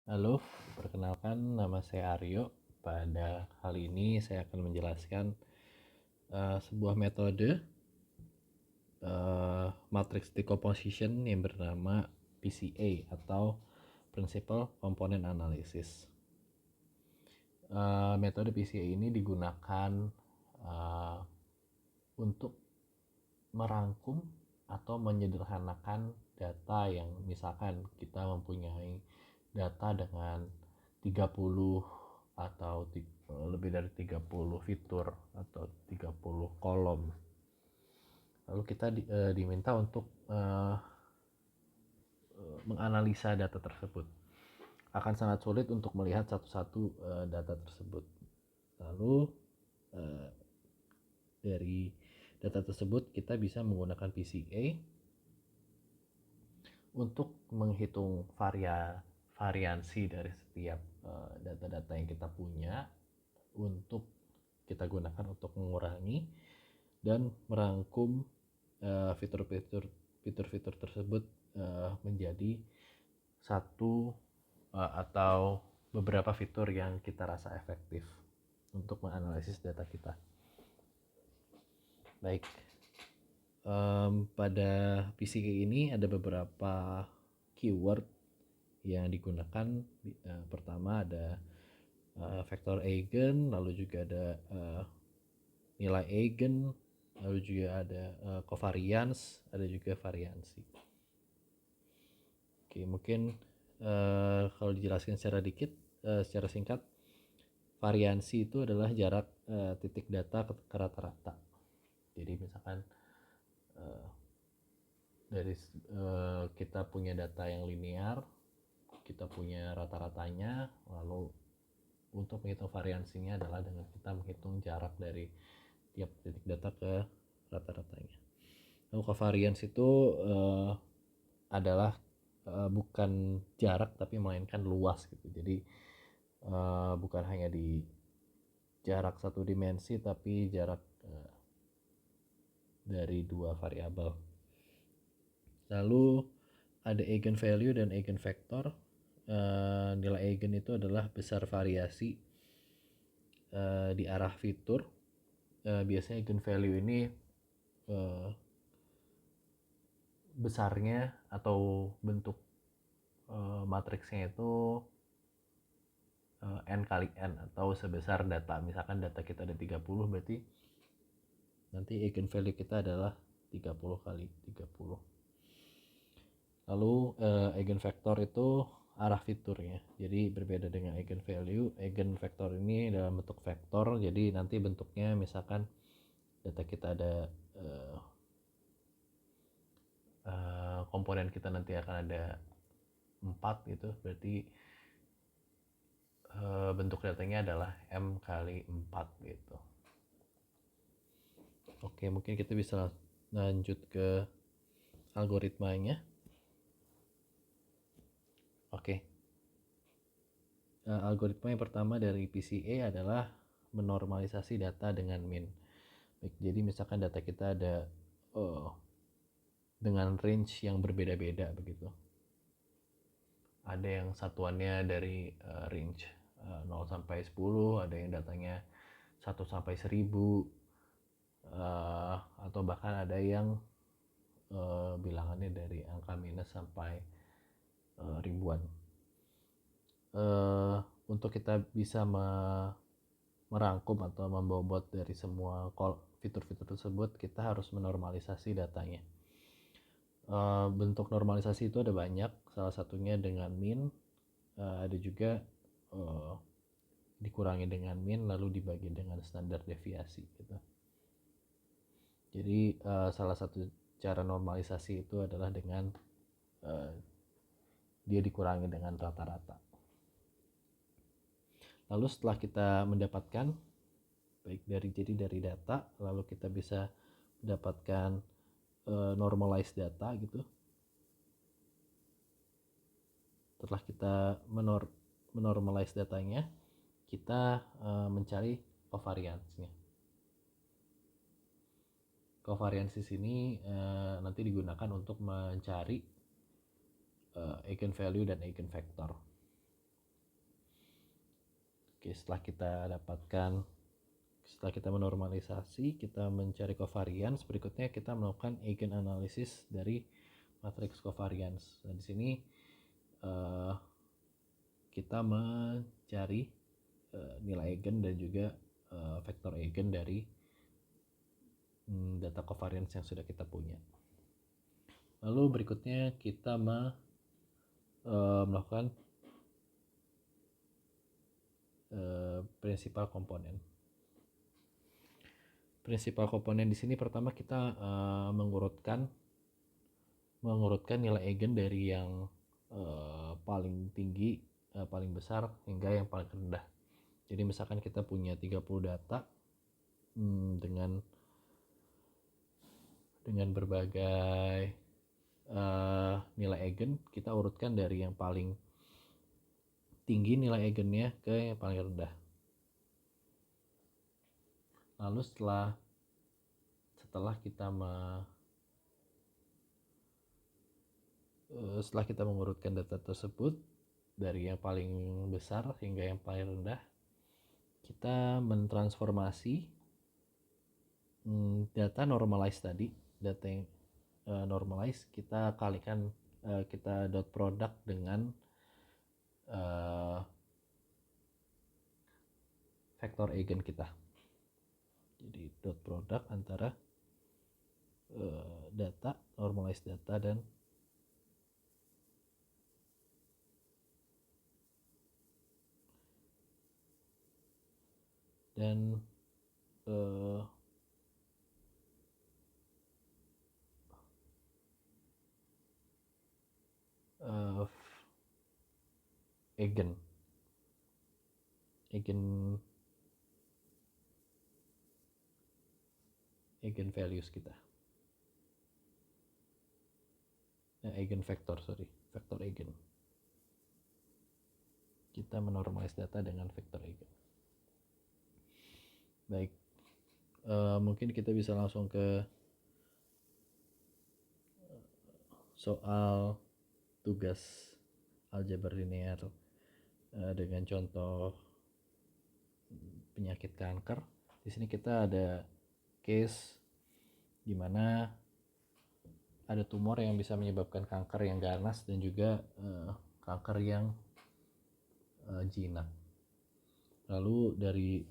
Halo, perkenalkan nama saya Aryo. Pada kali ini saya akan menjelaskan sebuah metode matrix decomposition yang bernama PCA atau Principal Component Analysis. Metode PCA ini digunakan uh, untuk merangkum atau menyederhanakan data yang misalkan kita mempunyai data dengan 30 atau lebih dari 30 fitur atau 30 kolom. Lalu kita diminta untuk menganalisa data tersebut. Akan sangat sulit untuk melihat satu-satu data tersebut. Lalu dari data tersebut kita bisa menggunakan PCA untuk menghitung variansi dari setiap data-data yang kita punya untuk kita gunakan untuk mengurangi dan merangkum fitur-fitur tersebut menjadi satu atau beberapa fitur yang kita rasa efektif untuk menganalisis data kita. Baik, pada PCA ini ada beberapa keyword yang digunakan. Pertama ada vektor eigen, lalu juga ada nilai eigen, lalu juga ada covariance, ada juga variansi. Oke, mungkin kalau dijelaskan secara singkat, variansi itu adalah jarak titik data ke rata-rata. Jadi misalkan dari kita punya data yang linear, kita punya rata-ratanya, lalu untuk menghitung variansinya adalah dengan kita menghitung jarak dari tiap titik data ke rata-ratanya. Lalu covariance itu adalah bukan jarak tapi melainkan luas gitu. Jadi bukan hanya di jarak satu dimensi tapi jarak dari dua variabel. Lalu ada eigenvalue dan eigenvector. Nilai eigen itu adalah besar variasi di arah fitur. Biasanya eigenvalue ini besarnya atau bentuk matriksnya itu n kali n atau sebesar data. Misalkan data kita ada 30, berarti nanti eigenvalue kita adalah 30 kali 30. Lalu eigenvector itu arah fiturnya. Jadi berbeda dengan eigenvalue, eigenvector ini dalam bentuk vektor. Jadi nanti bentuknya misalkan data kita ada komponen kita nanti akan ada 4 gitu. Berarti bentuk datanya adalah M kali 4 gitu. Oke, mungkin kita bisa lanjut ke algoritmanya. Oke. Algoritma yang pertama dari PCA adalah menormalisasi data dengan min. Baik, jadi misalkan data kita ada dengan range yang berbeda-beda begitu. Ada yang satuannya dari range 0 sampai 10, ada yang datanya 1 sampai 1000, atau bahkan ada yang bilangannya dari angka minus sampai ribuan. Untuk kita bisa merangkum atau membobot dari semua fitur-fitur tersebut, kita harus menormalisasi datanya. Bentuk normalisasi itu ada banyak, salah satunya dengan min, ada juga dikurangi dengan min lalu dibagi dengan standar deviasi gitu. Jadi salah satu cara normalisasi itu adalah dengan dia dikurangi dengan rata-rata. Lalu setelah kita mendapatkan dari data, lalu kita bisa mendapatkan normalized data gitu. Setelah kita menormalize datanya, kita mencari covariance-nya. Covariance sini nanti digunakan untuk mencari eigenvalue dan eigenvector. Oke, setelah kita menormalisasi, kita mencari covariance, berikutnya kita melakukan eigen analysis dari matriks covariance. Nah, di sini kita mencari nilai eigen dan juga vektor eigen dari data covariance yang sudah kita punya. Lalu berikutnya kita melakukan prinsipal komponen. Prinsipal komponen di sini pertama kita mengurutkan nilai eigen dari yang paling tinggi, paling besar hingga yang paling rendah. Jadi misalkan kita punya 30 data dengan berbagai nilai eigen, kita urutkan dari yang paling tinggi nilai eigennya ke yang paling rendah. Lalu setelah kita mengurutkan data tersebut dari yang paling besar hingga yang paling rendah, kita mentransformasi data normalized tadi, data yang normalized kita kalikan, kita dot product dengan vektor eigen kita. Jadi dot product antara data, normalized data dan eigen values kita, eigen vektor eigen. Kita menormalize data dengan vektor eigen. Baik, mungkin kita bisa langsung ke soal tugas aljabar linear dengan contoh penyakit kanker. Di sini kita ada case di mana ada tumor yang bisa menyebabkan kanker yang ganas dan juga kanker yang jinak. Lalu dari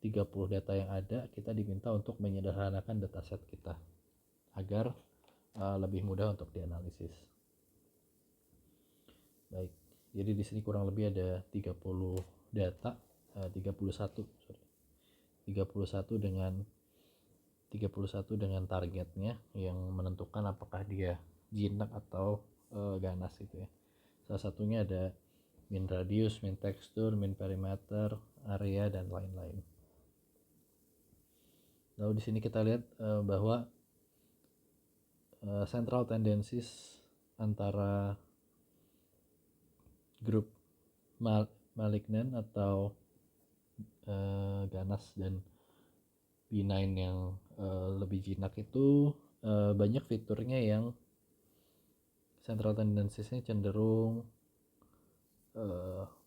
30 data yang ada, kita diminta untuk menyederhanakan dataset kita agar lebih mudah untuk dianalisis. Baik, jadi di sini kurang lebih ada 31 dengan targetnya yang menentukan apakah dia jinak atau ganas gitu ya. Salah satunya ada min radius, min tekstur, min perimeter, area dan lain-lain. Lalu di sini kita lihat bahwa central tendencies antara grup malignan atau ganas dan benign yang lebih jinak itu banyak fiturnya yang central tendencies-nya cenderung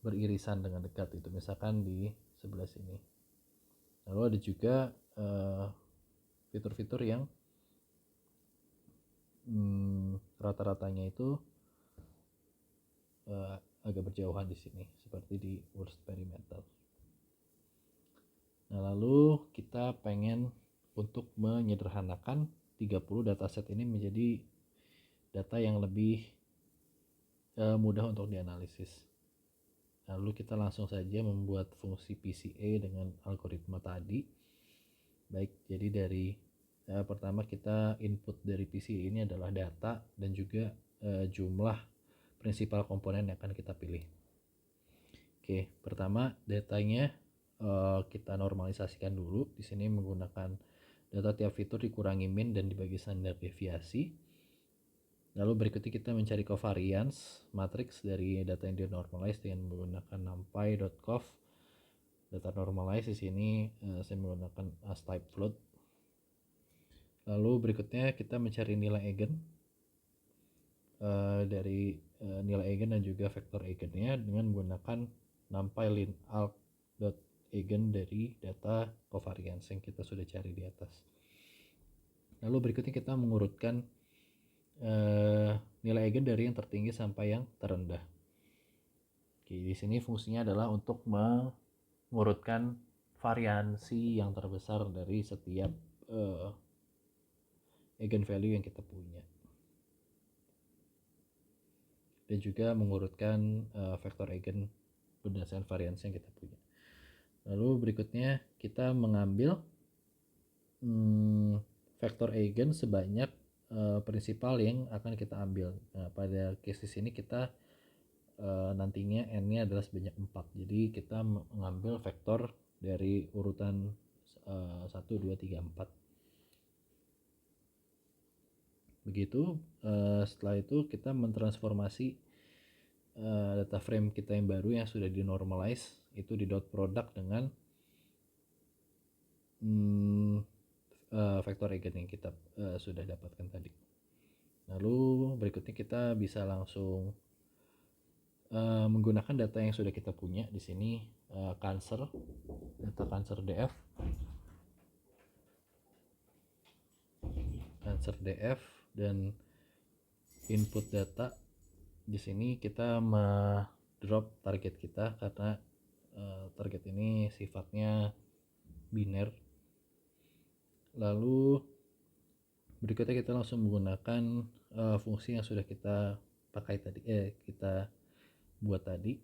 beririsan dengan dekat, itu misalkan di sebelah sini. Lalu ada juga fitur-fitur yang rata-ratanya itu agak berjauhan di sini, seperti di worst perimeter. Nah, lalu kita pengen untuk menyederhanakan 30 dataset ini menjadi data yang lebih mudah untuk dianalisis. Lalu kita langsung saja membuat fungsi PCA dengan algoritma tadi. Baik, jadi dari pertama kita input dari PCA ini adalah data dan juga jumlah prinsipal komponen yang akan kita pilih. Oke, pertama datanya kita normalisasikan dulu. Di sini menggunakan data tiap fitur dikurangi min dan dibagi standar deviasi. Lalu berikutnya kita mencari covariance matriks dari data yang dinormalize dengan menggunakan numpy.cov. Data normalize di sini saya menggunakan as type float. Lalu berikutnya kita mencari nilai eigen dari nilai eigen dan juga vektor eigennya dengan menggunakan numpy linalg dot eigen dari data covariance yang kita sudah cari di atas. Lalu berikutnya kita mengurutkan nilai eigen dari yang tertinggi sampai yang terendah. Oke, di sini fungsinya adalah untuk mengurutkan variansi yang terbesar dari setiap eigenvalue yang kita punya, dan juga mengurutkan vektor eigen berdasarkan variansi yang kita punya. Lalu berikutnya kita mengambil vektor eigen sebanyak prinsipal yang akan kita ambil. Nah, pada case di sini kita nantinya n-nya adalah sebanyak 4. Jadi kita mengambil vektor dari urutan 1, 2, 3, 4. Begitu. Setelah itu kita mentransformasi data frame kita yang baru yang sudah dinormalize itu di dot product dengan vektor eigen yang kita sudah dapatkan tadi. Lalu berikutnya kita bisa langsung menggunakan data yang sudah kita punya di sini, Cancer, data Cancer DF dan input data. Di sini kita drop target kita karena target ini sifatnya biner. Lalu berikutnya kita langsung menggunakan fungsi yang sudah kita pakai tadi, kita buat tadi,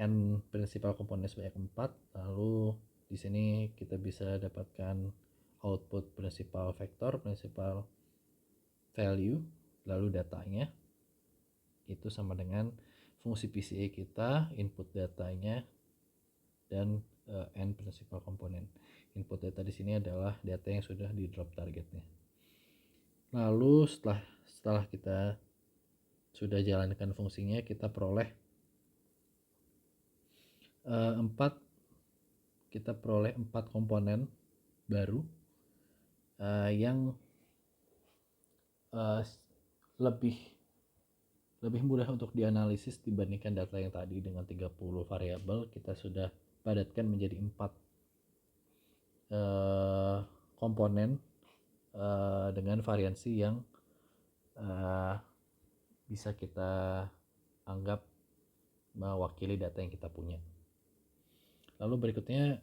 n principal komponen sebanyak 4. Lalu di sini kita bisa dapatkan output principal vector, principal value, lalu datanya itu sama dengan fungsi PCA kita, input datanya, dan n principal komponen. Input data di sini adalah data yang sudah di drop targetnya. Lalu setelah kita sudah jalankan fungsinya, kita peroleh 4 komponen baru yang lebih mudah untuk dianalisis dibandingkan data yang tadi dengan 30 variabel. Kita sudah padatkan menjadi 4 komponen dengan variansi yang bisa kita anggap mewakili data yang kita punya. Lalu berikutnya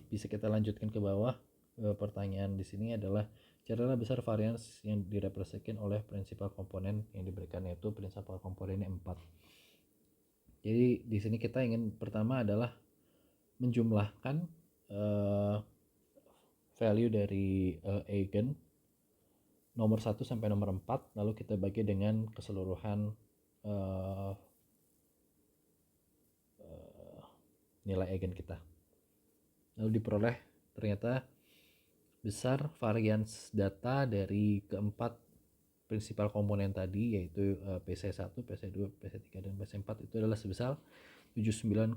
bisa kita lanjutkan ke bawah. Pertanyaan di sini adalah carilah besar varians yang direpresentasikan oleh prinsipal komponen yang diberikan, yaitu prinsipal komponennya 4. Jadi di sini kita ingin pertama adalah menjumlahkan value dari eigen nomor 1 sampai nomor 4, lalu kita bagi dengan keseluruhan nilai eigen kita. Lalu diperoleh ternyata besar varians data dari keempat prinsipal komponen tadi, yaitu PC1, PC2, PC3, dan PC4 itu adalah sebesar 79,2%.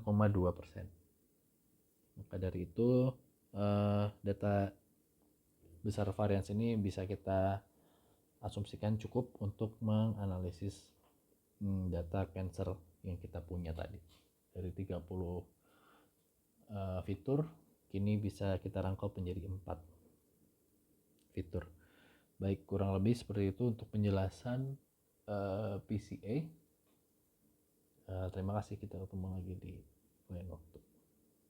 Maka dari itu data besar varians ini bisa kita asumsikan cukup untuk menganalisis data Cancer yang kita punya tadi. Dari 30 fitur kini bisa kita rangkap menjadi 4 fitur. Baik, kurang lebih seperti itu untuk penjelasan PCA. Terima kasih, kita ketemu lagi di